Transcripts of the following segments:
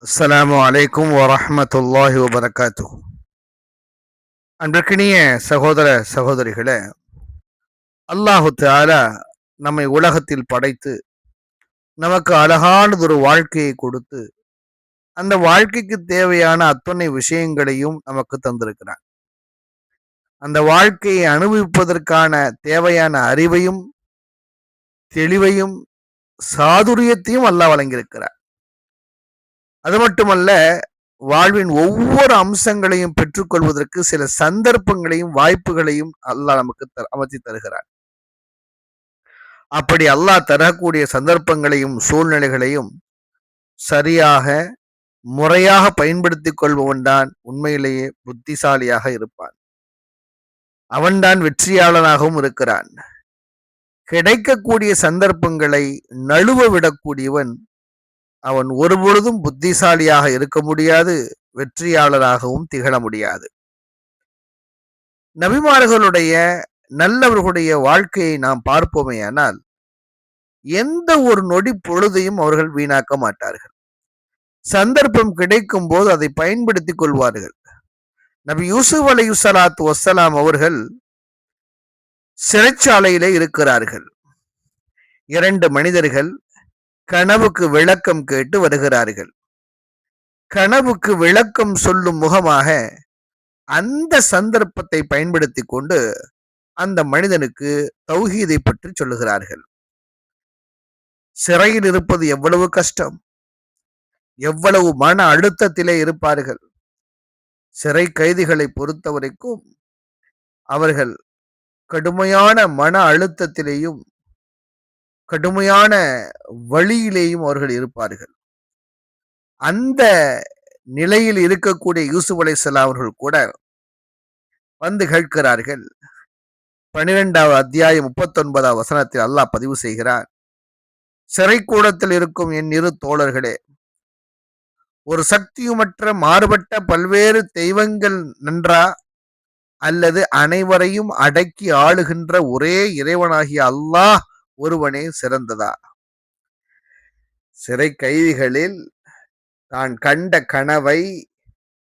அஸ்ஸலாமு அலைக்கும் வரஹ்மத்துல்லாஹி வபரகாத்துஹு. அன்பிற்கினிய சகோதர சகோதரிகளே, அல்லாஹு தஆலா நம்மை உலகத்தில் படைத்து நமக்கு அழகானதொரு வாழ்க்கையை கொடுத்து அந்த வாழ்க்கைக்கு தேவையான அத்துணை விஷயங்களையும் நமக்கு தந்திருக்கிறான். அந்த வாழ்க்கையை அனுபவிப்பதற்கான தேவையான அறிவையும் தெளிவையும் சாதுரியத்தையும் அல்லாஹ் வழங்கியிருக்கிறார். அது மட்டுமல்ல, வாழ்வின் ஒவ்வொரு அம்சங்களையும் பெற்றுக்கொள்வதற்கு சில சந்தர்ப்பங்களையும் வாய்ப்புகளையும் அல்லாஹ் நமக்கு அமைத்து தருகிறார். அப்படி அல்லாஹ் தரக்கூடிய சந்தர்ப்பங்களையும் சூழ்நிலைகளையும் சரியாக முறையாக பயன்படுத்திக் கொள்பவன் தான் உண்மையிலேயே புத்திசாலியாக இருப்பான். அவன்தான் வெற்றியாளனாகவும் இருக்கிறான். கிடைக்கக்கூடிய சந்தர்ப்பங்களை நழுவ விடக்கூடியவன் அவன் ஒருபொழுதும் புத்திசாலியாக இருக்க முடியாது, வெற்றியாளராகவும் திகழ முடியாது. நபிமார்களுடைய நல்லவர்களுடைய வாழ்க்கையை நாம் பார்ப்போமேயானால் எந்த ஒரு நொடி பொழுதையும் அவர்கள் வீணாக்க மாட்டார்கள். சந்தர்ப்பம் கிடைக்கும் போது அதை பயன்படுத்திக் கொள்வார்கள். நபி யூசுப் அலைஹிஸ்ஸலாத்து வஸ்ஸலாம் அவர்கள் சிறைச்சாலையிலே இருக்கிறார்கள். 2 மனிதர்கள் கனவுக்கு விளக்கம் கேட்டு வருகிறார்கள். கனவுக்கு விளக்கம் சொல்லும் முகமாக அந்த சந்தர்ப்பத்தை பயன்படுத்தி கொண்டு அந்த மனிதனுக்கு தௌஹீதை பற்றி சொல்லுகிறார்கள். சிறையில் இருப்பது எவ்வளவு கஷ்டம், எவ்வளவு மன அழுத்தத்திலே இருப்பார்கள். சிறை கைதிகளை பொறுத்த வரைக்கும் அவர்கள் கடுமையான மன அழுத்தத்திலேயும் கடுமையான வழியிலேயும் அவர்கள் இருப்பார்கள். அந்த நிலையில் இருக்கக்கூடிய யூசுப் அலைஹிஸ்ஸலாம் அவர்கள் கூட வந்து கேட்கிறார்கள். 12வது அத்தியாயம் 39வது வசனத்தில் அல்லாஹ் பதிவு செய்கிறார், சிறைக்கூடத்தில் இருக்கும் என் இரு தோழர்களே, ஒரு சக்தியுமற்ற மாறுபட்ட பல்வேறு தெய்வங்கள் நன்றா, அல்லது அனைவரையும் அடக்கி ஆளுகின்ற ஒரே இறைவனாகிய அல்லாஹ் ஒருவனே சிறந்ததா? சிறை கைதிகளில் தான் கண்ட கனவை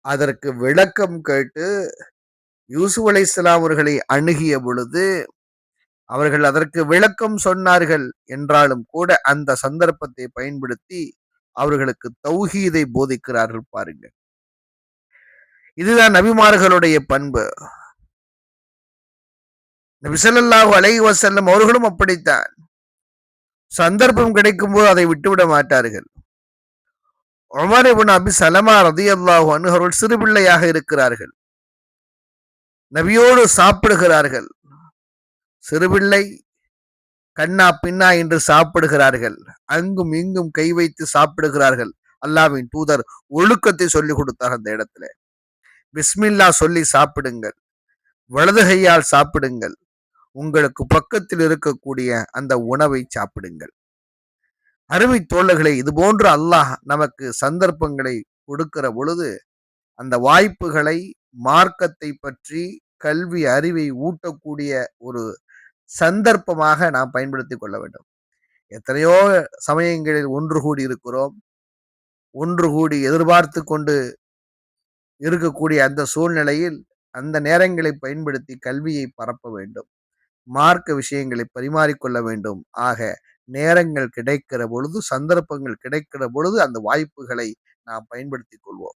அதற்கு விளக்கம் கேட்டு யூசுப் அலைஹிஸ்ஸலாம் அவர்களை அணுகிய பொழுது அவர்கள் அதற்கு விளக்கம் சொன்னார்கள் என்றாலும் கூட அந்த சந்தர்ப்பத்தை பயன்படுத்தி அவர்களுக்கு தௌஹீதை போதிக்கிறார்கள். பாருங்க, இதுதான் நபிமார்களுடைய பண்பு. நபி ஸல்லல்லாஹு அலைஹி வஸல்லம் அவர்களும் அப்படித்தான். சந்தர்ப்பம் கிடைக்கும் போது அதை விட்டுவிட மாட்டார்கள். உமர் இப்னு அபி சலமா ரலியல்லாஹு அன்ஹு அவர்கள் சிறு பிள்ளையாக இருக்கிறார்கள். நபியோடு சாப்பிடுகிறார்கள். சிறுபிள்ளை கண்ணா பின்னா என்று சாப்பிடுகிறார்கள். அங்கும் இங்கும் கை வைத்து சாப்பிடுகிறார்கள். அல்லாஹ்வின் தூதர் ஒழுக்கத்தை சொல்லிக் கொடுத்தார். அந்த இடத்துல பிஸ்மில்லா சொல்லி சாப்பிடுங்கள், வலது கையால் சாப்பிடுங்கள், உங்களுக்கு பக்கத்தில் இருக்கக்கூடிய அந்த உணவை சாப்பிடுங்கள். அருமை தோழர்களே, இது போன்று அல்லாஹ் நமக்கு சந்தர்ப்பங்களை கொடுக்கிற பொழுது அந்த வாய்ப்புகளை மார்க்கத்தை பற்றி கல்வி அறிவை ஊட்டக்கூடிய ஒரு சந்தர்ப்பமாக நாம் பயன்படுத்திக் கொள்ள வேண்டும். எத்தனையோ சமயங்களில் ஒன்று கூடி இருக்கிறோம். ஒன்று கூடி எதிர்பார்த்து கொண்டு இருக்கக்கூடிய அந்த சூழ்நிலையில் அந்த நேரங்களை பயன்படுத்தி கல்வியை பரப்ப வேண்டும். மார்க்க விஷயங்களை பரிமாறிக்கொள்ள வேண்டும். ஆக நேரங்கள் கிடைக்கிற பொழுது, சந்தர்ப்பங்கள் கிடைக்கிற பொழுது அந்த வாய்ப்புகளை நாம் பயன்படுத்திக் கொள்வோம்.